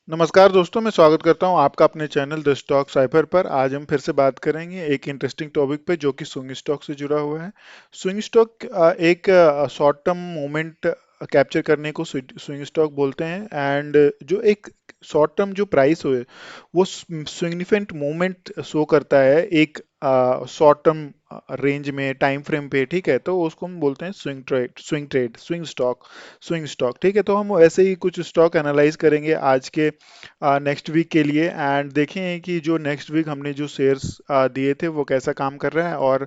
नमस्कार दोस्तों, मैं स्वागत करता हूं आपका अपने चैनल द स्टॉक साइफर पर। आज हम फिर से बात करेंगे एक इंटरेस्टिंग टॉपिक पे जो कि स्विंग स्टॉक से जुड़ा हुआ है। स्विंग स्टॉक एक शॉर्ट टर्म मोमेंट कैप्चर करने को स्विंग स्टॉक बोलते हैं। एंड जो एक शॉर्ट टर्म जो प्राइस हो वो सिग्निफिकेंट मूवमेंट शो करता है एक शॉर्ट टर्म रेंज में टाइम फ्रेम पे। ठीक है, तो उसको हम बोलते हैं स्विंग ट्रेड स्विंग स्टॉक। ठीक है, तो हम ऐसे ही कुछ स्टॉक एनालाइज करेंगे आज के नेक्स्ट वीक के लिए। एंड देखें कि जो नेक्स्ट वीक हमने जो शेयर्स दिए थे वो कैसा काम कर रहा है, और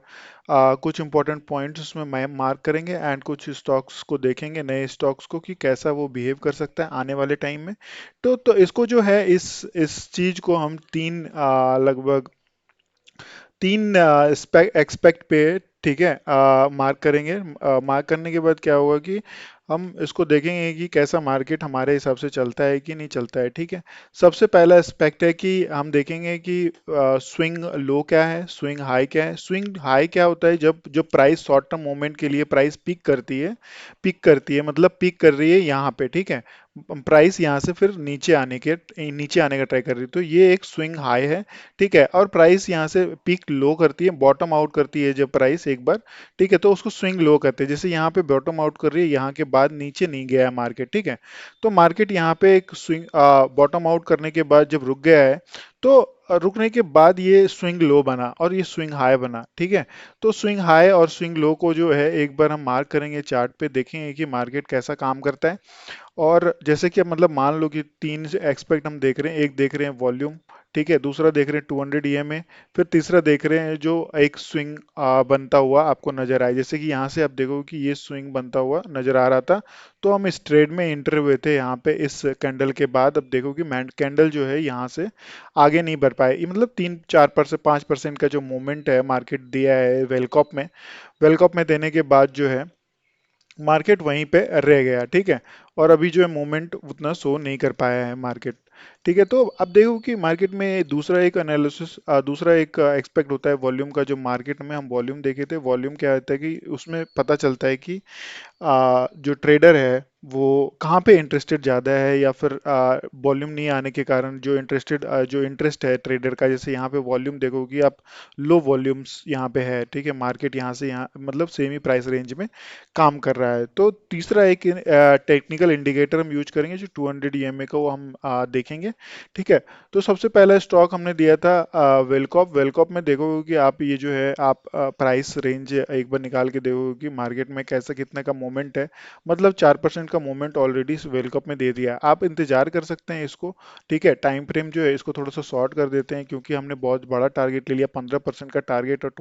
कुछ इंपॉर्टेंट पॉइंट्स उसमें मैं मार्क करेंगे। एंड कुछ स्टॉक्स को देखेंगे, नए स्टॉक्स को, कि कैसा वो बिहेव कर सकता है आने वाले टाइम में। तो इसको जो है इस चीज को हम लगभग तीन एक्सपेक्ट पे, ठीक है, मार्क करेंगे। मार्क करने के बाद क्या होगा कि हम इसको देखेंगे कि कैसा मार्केट हमारे हिसाब से चलता है कि नहीं चलता है। ठीक है, सबसे पहला एस्पेक्ट है कि हम देखेंगे कि स्विंग लो क्या है, स्विंग हाई क्या है। स्विंग हाई क्या होता है? जब जब प्राइस शॉर्ट टर्म मोमेंट के लिए प्राइस पीक करती है, मतलब पीक कर रही है यहाँ पे। ठीक है, प्राइस यहाँ से फिर नीचे आने का ट्राई कर रही है, तो ये एक स्विंग हाई है। ठीक है, और प्राइस यहाँ से पीक लो करती है, बॉटम आउट करती है जब प्राइस एक बार। ठीक है, तो उसको स्विंग लो कहते हैं। जैसे यहाँ पे बॉटम आउट कर रही है, यहाँ के बाद नीचे नहीं गया है मार्केट। ठीक है, तो मार्केट यहाँ पे एक स्विंग बॉटम आउट करने के बाद जब रुक गया है, तो रुकने के बाद ये स्विंग लो बना और ये स्विंग हाई बना। ठीक है, तो स्विंग हाई और स्विंग लो को जो है एक बार हम मार्क करेंगे, चार्ट पे देखेंगे कि मार्केट कैसा काम करता है। और जैसे कि मतलब मान लो कि तीन एक्सपेक्ट हम देख रहे हैं। एक देख रहे हैं वॉल्यूम, ठीक है, दूसरा देख रहे हैं 200 ईएमए, फिर तीसरा देख रहे हैं जो एक स्विंग बनता हुआ आपको नजर आए। जैसे कि यहाँ से आप देखो कि ये स्विंग बनता हुआ नजर आ रहा था, तो हम इस ट्रेड में इंटर हुए थे यहाँ पे इस कैंडल के बाद। अब देखो कि कैंडल जो है यहाँ से आगे नहीं बढ़ पाए। ये मतलब 3-4% 5% का जो मूवमेंट है मार्केट दिया है वेलकॉप में देने के बाद जो है मार्केट वहीं पे रह गया। ठीक है, और अभी जो है मोमेंट उतना शो नहीं कर पाया है मार्केट। ठीक है, तो अब देखो कि मार्केट में दूसरा एक एक्सपेक्ट होता है वॉल्यूम का। जो मार्केट में हम वॉल्यूम देखे थे, वॉल्यूम क्या होता है कि उसमें पता चलता है कि जो ट्रेडर है वो कहाँ पे इंटरेस्टेड ज़्यादा है, या फिर वॉल्यूम नहीं आने के कारण जो इंटरेस्ट है ट्रेडर का। जैसे यहाँ पे वॉल्यूम देखो कि आप लो वॉल्यूम्स यहाँ पे है। ठीक है, मार्केट यहाँ से यहाँ मतलब सेम ही प्राइस रेंज में काम कर रहा है। तो तीसरा एक टेक्निकल इंडिकेटर हम यूज करेंगे, जो 200 ईएमए का, वो हम देखेंगे। ठीक है, तो सबसे पहला स्टॉक हमने दिया था वेलकॉप। वेलकॉप में देखोगे कि आप ये जो है आप प्राइस रेंज एक बार निकाल के देखोगे कि मार्केट में कैसा कितने का मोमेंट है। मतलब 4% का मोमेंट ऑलरेडी इस वेलकॉप में दे दिया है। आप इंतजार कर सकते हैं इसको। ठीक है, टाइम फ्रेम जो है इसको थोड़ा सा शॉर्ट कर देते हैं, क्योंकि हमने बहुत बड़ा टारगेट ले लिया, 15% का टारगेट और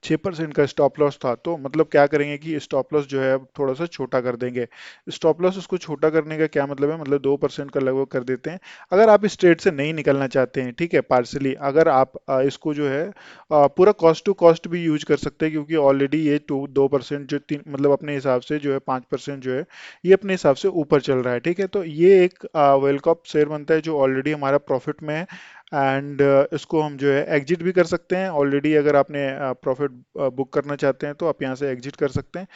6% का स्टॉप लॉस था। तो मतलब क्या करेंगे कि स्टॉप लॉस जो है अब थोड़ा सा छोटा कर देंगे। स्टॉप लॉस उसको छोटा करने का क्या मतलब है? मतलब 2% का लगभग कर देते हैं। अगर आप इस ट्रेड से नहीं निकलना चाहते हैं, ठीक है, पार्सली, अगर आप इसको जो है पूरा कॉस्ट टू कॉस्ट भी यूज कर सकते हैं, क्योंकि ऑलरेडी ये 2% जो तीन मतलब अपने हिसाब से जो है 5% जो है ये अपने हिसाब से ऊपर चल रहा है। ठीक है, तो ये एक वेलकॉप शेयर बनता है जो ऑलरेडी हमारा प्रॉफिट में है। एंड इसको हम जो है एग्जिट भी कर सकते हैं ऑलरेडी। अगर आपने प्रॉफिट बुक करना चाहते हैं तो आप यहाँ से एग्जिट कर सकते हैं,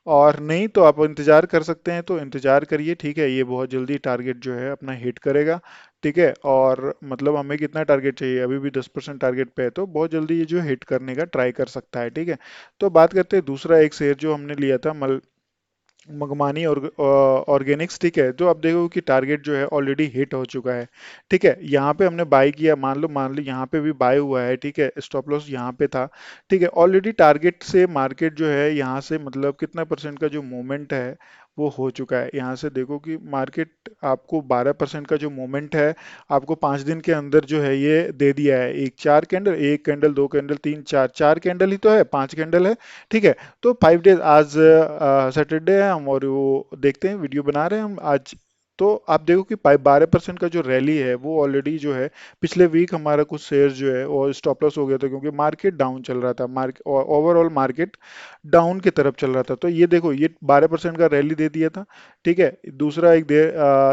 और नहीं तो आप इंतजार कर सकते हैं, तो इंतजार करिए। ठीक है, ये बहुत जल्दी टारगेट जो है अपना हिट करेगा। ठीक है, और मतलब हमें कितना टारगेट चाहिए? अभी भी 10% टारगेट पे है, तो बहुत जल्दी ये जो हिट करने का ट्राई कर सकता है। ठीक है, तो बात करते हैं दूसरा एक शेयर जो हमने लिया था मगमानी ऑर्गेनिक्स। ठीक है, तो अब देखो कि टारगेट जो है ऑलरेडी हिट हो चुका है। ठीक है, यहाँ पे हमने बाय किया, मान लो यहाँ पे भी बाय हुआ है। ठीक है, स्टॉप लॉस यहाँ पे था। ठीक है, ऑलरेडी टारगेट से मार्केट जो है यहाँ से मतलब कितना परसेंट का जो मूवमेंट है वो हो चुका है। यहाँ से देखो कि मार्केट आपको 12% का जो मूवमेंट है आपको 5 दिन के अंदर जो है ये दे दिया है। एक कैंडल, दो कैंडल, तीन, चार, चार कैंडल ही तो है, 5 कैंडल है। ठीक है, तो 5 डेज, आज सैटरडे है हम, और वो देखते हैं, वीडियो बना रहे हैं हम आज। तो आप देखो कि 12% का जो रैली है वो ऑलरेडी जो है पिछले वीक हमारा कुछ शेयर जो है और स्टॉप लॉस हो गया था, क्योंकि मार्केट डाउन चल रहा था। मार्केट ओवरऑल मार्केट डाउन की तरफ चल रहा था, तो ये देखो ये 12% का रैली दे दिया था। ठीक है, दूसरा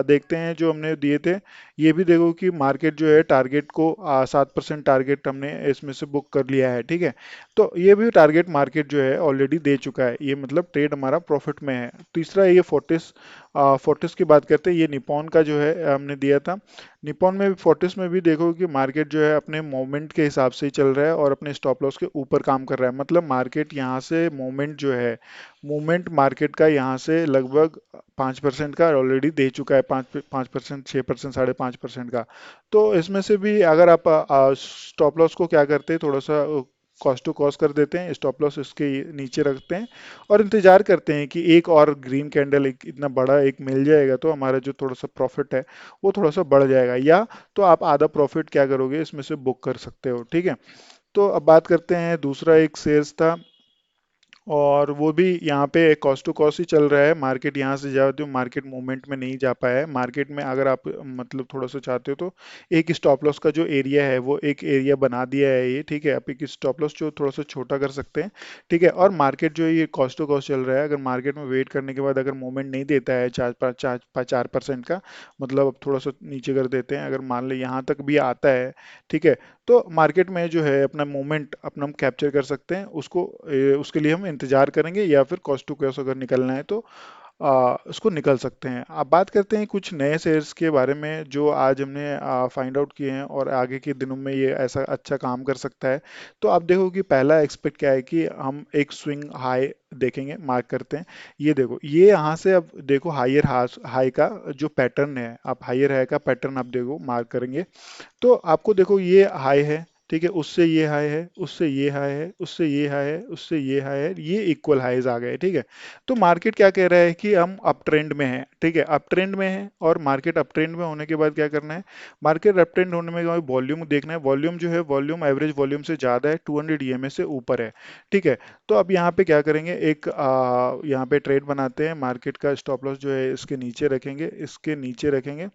देखते हैं जो हमने दिए थे। ये भी देखो कि मार्केट जो है टारगेट को 7% टारगेट हमने इसमें से बुक कर लिया है। ठीक है, तो ये भी टारगेट मार्केट जो है ऑलरेडी दे चुका है, ये मतलब ट्रेड हमारा प्रॉफिट में है। तीसरा ये फोर्टिस फोर्टिस की बात करते हैं, ये निपॉन का जो है हमने दिया था। निपॉन में भी, फोर्टिस में भी देखो कि मार्केट जो है अपने मोमेंट के हिसाब से ही चल रहा है और अपने स्टॉप लॉस के ऊपर काम कर रहा है। मतलब मार्केट यहाँ से मोमेंट जो है, मूवमेंट मार्केट का यहाँ से लगभग 5% का ऑलरेडी दे चुका है, 5%, 6%, 5.5% का। तो इसमें से भी अगर आप स्टॉप लॉस को क्या करते हैं, थोड़ा सा कॉस्ट टू कॉस्ट कर देते हैं, स्टॉप लॉस इसके नीचे रखते हैं और इंतजार करते हैं कि एक और ग्रीन कैंडल, एक इतना बड़ा एक मिल जाएगा तो हमारा जो थोड़ा सा प्रॉफिट है वो थोड़ा सा बढ़ जाएगा, या तो आप आधा प्रॉफिट क्या करोगे इसमें से बुक कर सकते हो, ठीक है। तो अब बात करते हैं, दूसरा एक शेयर्स था और वो भी यहाँ पे कॉस्ट टू कॉस्ट ही चल रहा है। मार्केट यहाँ से जाते हो, मार्केट मूवमेंट में नहीं जा पाया है। मार्केट में अगर आप मतलब थोड़ा सा चाहते हो तो एक स्टॉप लॉस का जो एरिया है वो एक एरिया बना दिया है ये, ठीक है। आप एक स्टॉप लॉस जो थोड़ा सा छोटा कर सकते हैं, ठीक है। और मार्केट जो है ये कॉस्ट टू कॉस्ट चल रहा है, अगर मार्केट में वेट करने के बाद अगर मूवमेंट नहीं देता है 4% का, मतलब अब थोड़ा सा नीचे कर देते हैं, अगर मान ले यहाँ तक भी आता है, ठीक है, तो मार्केट में जो है अपना मोमेंट अपना हम कैप्चर कर सकते हैं उसको। उसके लिए हम इंतजार करेंगे या फिर कॉस्ट टू कॉस्ट अगर निकलना है तो उसको निकल सकते हैं। अब बात करते हैं कुछ नए शेयर्स के बारे में जो आज हमने फाइंड आउट किए हैं और आगे के दिनों में ये ऐसा अच्छा काम कर सकता है। तो आप देखो कि पहला एक्सपेक्ट क्या है कि हम एक स्विंग हाई देखेंगे, मार्क करते हैं। ये देखो, ये यहाँ से अब देखो हायर हाई का जो पैटर्न है, आप हायर हाई का पैटर्न आप देखो, मार्क करेंगे तो आपको देखो ये हाई है, ठीक है, उससे ये हाई है, उससे ये हाई है, उससे ये हाई है, उससे ये हाई है, ये इक्वल हाईज आ गए, ठीक है। तो मार्केट क्या कह रहा है कि हम अप ट्रेंड में हैं, ठीक है, अप ट्रेंड में है। और मार्केट अप ट्रेंड में होने के बाद क्या करना है, मार्केट अप ट्रेंड होने में वॉल्यूम देखना है। वॉल्यूम जो है, वॉल्यूम एवरेज वॉल्यूम से ज्यादा है, 200 ईएमए से ऊपर है, ठीक है। तो अब यहाँ पे क्या करेंगे, एक यहाँ पे ट्रेड बनाते हैं, मार्केट का स्टॉप लॉस जो है इसके नीचे रखेंगे, इसके नीचे रखेंगे,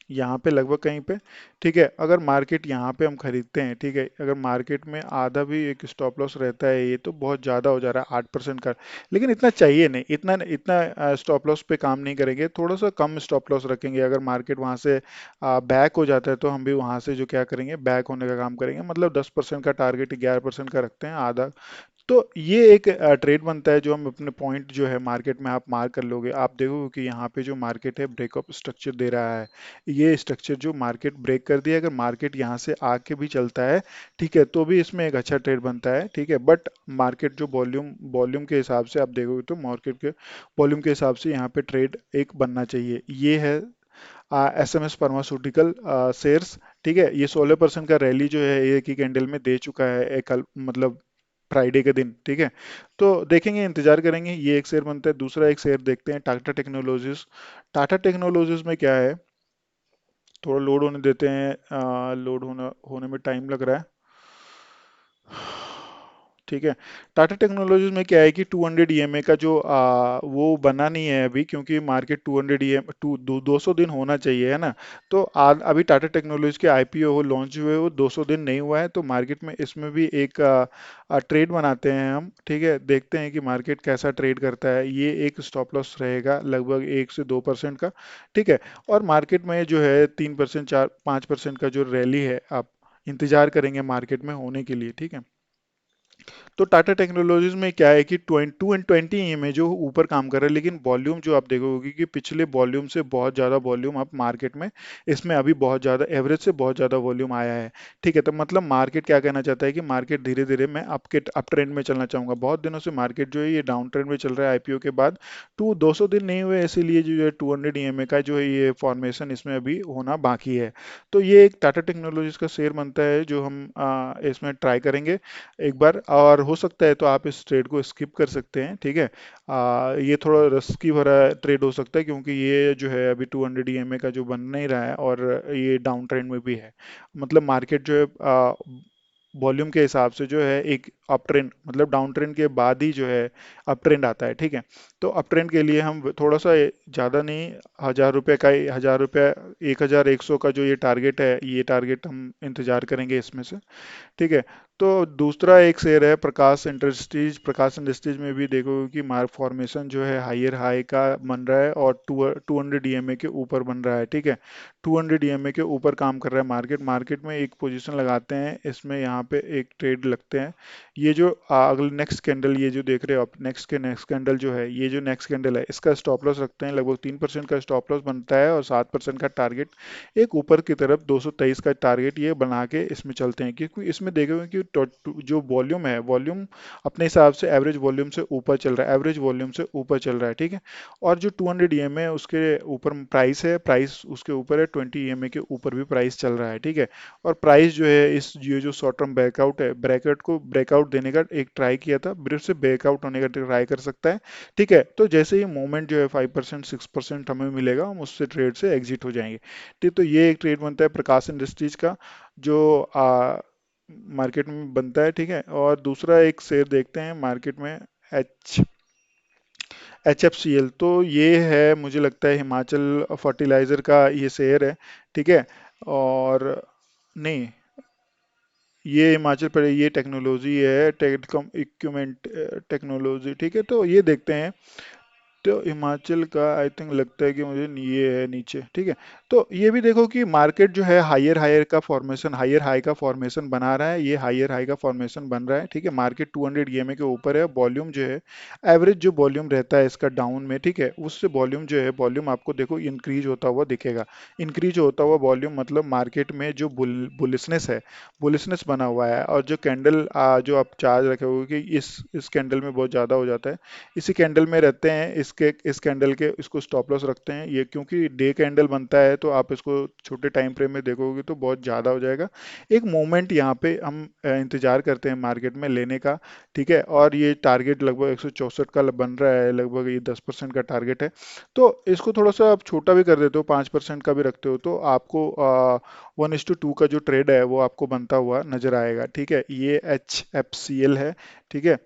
यहाँ पे लगभग कहीं पे, ठीक है। अगर मार्केट यहाँ पे हम खरीदते हैं, ठीक है, अगर मार्केट में आधा भी एक स्टॉप लॉस रहता है, ये तो बहुत ज़्यादा हो जा रहा है, 8% का। लेकिन इतना चाहिए नहीं, इतना इतना स्टॉप लॉस पे काम नहीं करेंगे, थोड़ा सा कम स्टॉप लॉस रखेंगे। अगर मार्केट वहाँ से बैक हो जाता है तो हम भी वहाँ से जो क्या करेंगे, बैक होने का काम करेंगे। मतलब 10% का टारगेट 11% का रखते हैं, आधा। तो ये एक ट्रेड बनता है जो हम अपने पॉइंट जो है मार्केट में आप मार्क कर लोगे, आप देखोगे कि यहाँ पे जो मार्केट है ब्रेकअप स्ट्रक्चर दे रहा है। ये स्ट्रक्चर जो मार्केट ब्रेक कर दिया, अगर मार्केट यहाँ से आके भी चलता है, ठीक है, तो भी इसमें एक अच्छा ट्रेड बनता है, ठीक है। बट मार्केट जो वॉल्यूम वॉल्यूम के हिसाब से आप देखोगे तो मार्केट के वॉल्यूम के हिसाब से यहाँ पे ट्रेड एक बनना चाहिए। ये है S M S pharmaceutical shares, ठीक है। ये 16% का रैली जो है एक ही कैंडल में दे चुका है, एक मतलब फ्राइडे के दिन, ठीक है। तो देखेंगे, इंतजार करेंगे, ये एक शेयर बनता है। दूसरा एक शेयर देखते हैं, टाटा टेक्नोलॉजीज। टाटा टेक्नोलॉजीज में क्या है, थोड़ा लोड होने देते हैं, लोड होने में टाइम लग रहा है, ठीक है। टाटा टेक्नोलॉजीज में क्या है कि 200 ईएमए का जो वो बना नहीं है अभी, क्योंकि मार्केट 200 ईएम 200 दिन होना चाहिए, है ना। तो अभी टाटा टेक्नोलॉजीज के आईपीओ वो लॉन्च हुए, वो 200 दिन नहीं हुआ है, तो मार्केट में इसमें भी एक ट्रेड बनाते हैं हम, ठीक है। देखते हैं कि मार्केट कैसा ट्रेड करता है। ये एक स्टॉप लॉस रहेगा लगभग 1 से 2% का, ठीक है। और मार्केट में जो है 3%, 4-5% का जो रैली है, आप इंतजार करेंगे मार्केट में होने के लिए, ठीक है। तो टाटा टेक्नोलॉजीज में क्या है कि 220 ई में जो ऊपर काम कर रहा है, लेकिन वॉल्यूम जो आप देखोगे कि पिछले वॉल्यूम से बहुत ज़्यादा वॉल्यूम आप मार्केट में, इसमें अभी बहुत ज़्यादा एवरेज से बहुत ज़्यादा वॉल्यूम आया है, ठीक है। तो मतलब मार्केट क्या कहना चाहता है कि मार्केट धीरे धीरे मैं अप ट्रेंड में चलना चाहूंगा। बहुत दिनों से मार्केट जो है ये डाउन ट्रेंड में चल रहा है आईपीओ के बाद, 200 दिन नहीं हुए, इसीलिए जो है 200 ईएमए का जो है ये फॉर्मेशन इसमें अभी होना बाकी है। तो ये एक टाटा टेक्नोलॉजीज का शेयर बनता है जो हम इसमें ट्राई करेंगे एक बार। और हो सकता है तो आप इस ट्रेड को स्किप कर सकते हैं, ठीक है। ये थोड़ा रिस्की भरा ट्रेड हो सकता है, क्योंकि ये जो है अभी 200 ईएमए का जो बन नहीं रहा है और ये डाउन ट्रेंड में भी है। मतलब मार्केट जो है वॉल्यूम के हिसाब से जो है एक अप ट्रेंड, मतलब डाउन ट्रेंड के बाद ही जो है अप ट्रेंड आता है, ठीक है। तो अप ट्रेंड के लिए हम थोड़ा सा ज़्यादा नहीं, 1000 रुपये का ही, 1000 रुपये, 1100 का जो ये टारगेट है, ये टारगेट हम इंतजार करेंगे इसमें से, ठीक है। तो दूसरा एक शेयर है प्रकाश इंडस्ट्रीज। प्रकाश इंडस्ट्रीज में भी देखोगे कि मार्क फॉर्मेशन जो है हायर हाई का बन रहा है और 200 ईएमए के ऊपर बन रहा है, ठीक है। 200 ईएमए के ऊपर काम कर रहा है मार्केट। मार्केट में एक पोजीशन लगाते हैं, इसमें यहाँ पे एक ट्रेड लगते हैं। ये जो अगले नेक्स्ट कैंडल, ये जो देख रहे हो आप, नेक्स्ट कैंडल जो है, ये जो नेक्स्ट कैंडल है, इसका स्टॉप लॉस रखते हैं। लगभग 3% का स्टॉप लॉस बनता है और 7% का टारगेट, एक ऊपर की तरफ 223 का टारगेट ये बना के इसमें चलते हैं। क्योंकि इसमें देखोगे कि जो वॉल्यूम है, वॉल्यूम अपने हिसाब से एवरेज वॉल्यूम से ऊपर चल रहा है, एवरेज वॉल्यूम से ऊपर चल रहा है, ठीक है। और जो 200 ईएमए है उसके ऊपर प्राइस है, प्राइस उसके ऊपर है, 20 ईएमए के ऊपर भी प्राइस चल रहा है, ठीक है। और प्राइस जो है इस ये जो शॉर्ट टर्म ब्रेकआउट है, ब्रैकेट को ब्रेकआउट देने का एक ट्राई किया था, फिर से ब्रेकआउट होने का ट्राई कर सकता है, ठीक है। तो जैसे ही मूवमेंट जो है 5% 6% हमें मिलेगा, हम उससे ट्रेड से एग्जिट हो जाएंगे, ठीक। तो ये एक ट्रेड बनता है प्रकाश इंडस्ट्रीज का, जो मार्केट में बनता है, ठीक है। और दूसरा एक शेयर देखते हैं मार्केट में, एच HFCL। तो ये है, मुझे लगता है हिमाचल फर्टिलाइजर का ये शेयर है, ठीक है। और नहीं, ये हिमाचल पर ये टेक्नोलॉजी है, टेलीकॉम इक्विपमेंट टेक्नोलॉजी, ठीक है। तो ये देखते हैं। तो हिमाचल का आई थिंक लगता है कि मुझे ये है नीचे, ठीक है। तो ये भी देखो कि मार्केट जो है हायर हायर का फॉर्मेशन, हायर हाई का फॉर्मेशन बना रहा है, ये हायर हाई का फॉर्मेशन बन रहा है, ठीक है। मार्केट 200 ईएमए के ऊपर है। वॉल्यूम जो है, एवरेज जो वॉल्यूम रहता है इसका डाउन में, ठीक है, उससे वॉल्यूम जो है, वॉल्यूम आपको देखो इंक्रीज होता हुआ दिखेगा। इंक्रीज होता हुआ वॉल्यूम मतलब मार्केट में जो बुलिशनेस है, बुलिशनेस बना हुआ है। और जो कैंडल जो आप चार्ज रखे होगे कि इस कैंडल में बहुत ज़्यादा हो जाता है, इसी कैंडल में रहते हैं, इसके इस कैंडल के इसको स्टॉप लॉस रखते हैं। ये क्योंकि डे कैंडल बनता है तो आप इसको छोटे टाइम फ्रेम में देखोगे तो बहुत ज़्यादा हो जाएगा। एक मोमेंट यहाँ पे हम इंतजार करते हैं मार्केट में लेने का, ठीक है। और ये टारगेट लगभग 164 का बन रहा है, लगभग ये 10% का टारगेट है। तो इसको थोड़ा सा आप छोटा भी कर देते हो, 5% का भी रखते हो, तो आपको 1:2 का जो ट्रेड है वो आपको बनता हुआ नजर आएगा, ठीक है। ये HFCL है, ठीक है।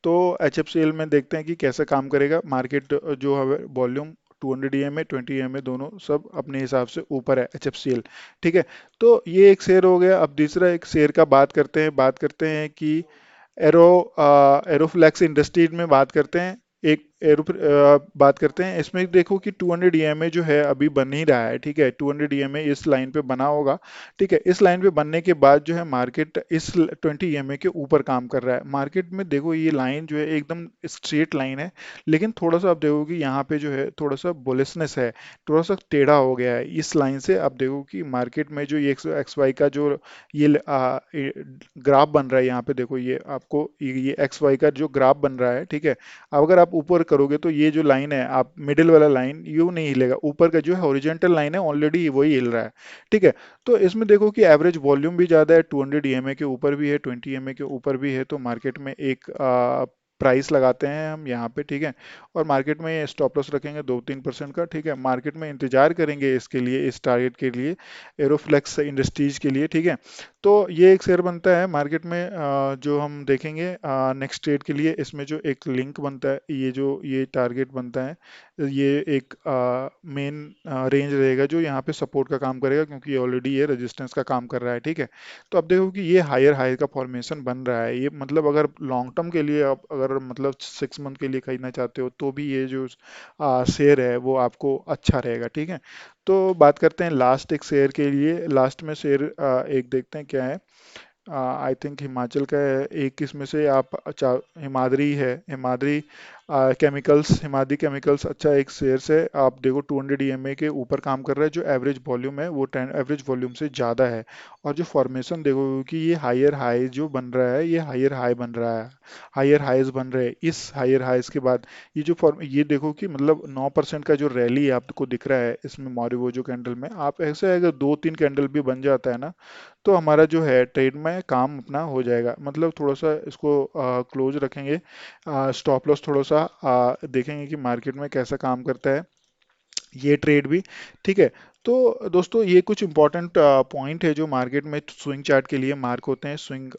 तो HFCL में देखते हैं कि कैसे काम करेगा मार्केट। जो है वॉल्यूम 200 ईएमए 20 ईएमए दोनों सब अपने हिसाब से ऊपर है HFCL, ठीक है। तो ये एक शेयर हो गया। अब दूसरा एक शेयर का बात करते हैं कि एरोफ्लैक्स इंडस्ट्रीज में बात करते हैं। बात करते हैं, इसमें देखो कि 200 ईएमए जो है अभी बन ही रहा है, ठीक है। 200 ईएमए इस लाइन पे बना होगा, ठीक है। इस लाइन पे बनने के बाद जो है मार्केट इस 20 ईएमए के ऊपर काम कर रहा है। मार्केट में देखो ये लाइन जो है एकदम स्ट्रेट लाइन है, लेकिन थोड़ा सा आप देखो कि यहाँ पे जो है थोड़ा सा बुलिशनेस है, थोड़ा सा टेढ़ा हो गया है। इस लाइन से आप देखो कि मार्केट में जो ये XY का जो ये ग्राफ बन रहा है, यहाँ पे देखो ये आपको ये XY का जो ग्राफ बन रहा है, ठीक है। अब अगर आप ऊपर करोगे तो ये जो लाइन है, आप मिडिल वाला लाइन यूं नहीं हिलेगा, ऊपर का जो है हॉरिजेंटल लाइन है ऑलरेडी वही हिल रहा है, ठीक है। तो इसमें देखो कि एवरेज वॉल्यूम भी ज़्यादा है, 200 ईएमए के ऊपर भी है, 20 ईएमए के ऊपर भी है। तो मार्केट में एक प्राइस लगाते हैं हम यहाँ पे, ठीक है। और मार्केट में स्टॉप लॉस रखेंगे 2-3% का, ठीक है। मार्केट में इंतजार करेंगे इसके लिए, इस टारगेट के लिए, एरोफ्लेक्स इंडस्ट्रीज के लिए, ठीक है। तो ये एक शेयर बनता है मार्केट में, जो हम देखेंगे नेक्स्ट ट्रेड के लिए। इसमें जो एक लिंक बनता है, ये जो ये टारगेट बनता है, ये एक मेन रेंज रहेगा जो यहाँ पे सपोर्ट का काम करेगा, क्योंकि ये ऑलरेडी ये रेजिस्टेंस का काम कर रहा है, ठीक है। तो अब देखो कि ये हायर हाई का फॉर्मेशन बन रहा है। ये मतलब अगर लॉन्ग टर्म के लिए आप अगर मतलब 6 मंथ के लिए खरीदना चाहते हो तो भी ये जो शेयर है वो आपको अच्छा रहेगा, ठीक है। तो बात करते हैं लास्ट एक शेयर के लिए। लास्ट में शेयर एक देखते हैं क्या है। आई थिंक हिमाचल का है एक, इसमें से आप अच्छा, हिमाद्री है, हिमाद्री केमिकल्स, हिमाद्री केमिकल्स अच्छा एक शेयर है। आप देखो 200 ईएमए के ऊपर काम कर रहा है। जो एवरेज वॉल्यूम है वो 10 एवरेज वॉल्यूम से ज़्यादा है। और जो फॉर्मेशन देखो कि ये हायर हाई जो बन रहा है, ये हायर हाई बन रहा है, हायर हाइज बन रहे हैं। इस हायर हाइज के बाद ये जो फॉर्म, ये देखो कि मतलब 9% का जो रैली आपको दिख रहा है इसमें मोरिवो जो कैंडल में, आप ऐसे अगर 2-3 कैंडल भी बन जाता है ना, तो हमारा जो है ट्रेड में काम अपना हो जाएगा। मतलब थोड़ा सा इसको क्लोज रखेंगे, स्टॉप लॉस थोड़ा सा देखेंगे कि मार्केट में कैसा काम करता है ये ट्रेड भी, ठीक है। तो दोस्तों ये कुछ इंपॉर्टेंट पॉइंट है जो मार्केट में स्विंग चार्ट के लिए मार्क होते हैं, स्विंग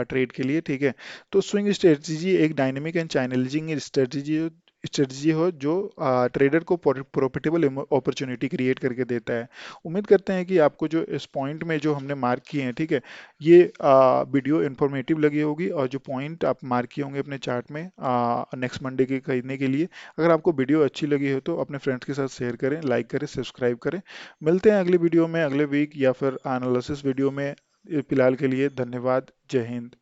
ट्रेड के लिए, ठीक है। तो स्विंग स्ट्रेटजी एक dynamic and challenging strategy strategy हो जो ट्रेडर को प्रॉफिटेबल अपॉर्चुनिटी क्रिएट करके देता है। उम्मीद करते हैं कि आपको जो इस पॉइंट में जो हमने मार्क किए हैं, ठीक है, ये वीडियो इंफॉर्मेटिव लगी होगी, और जो पॉइंट आप मार्क किए होंगे अपने चार्ट में नेक्स्ट मंडे के खरीदने के लिए, अगर आपको वीडियो अच्छी लगी हो तो अपने फ्रेंड्स के साथ शेयर करें, लाइक करें, सब्सक्राइब करें। मिलते हैं अगली वीडियो में, अगले वीक या फिर एनालिसिस वीडियो में। फिलहाल के लिए धन्यवाद। जय हिंद।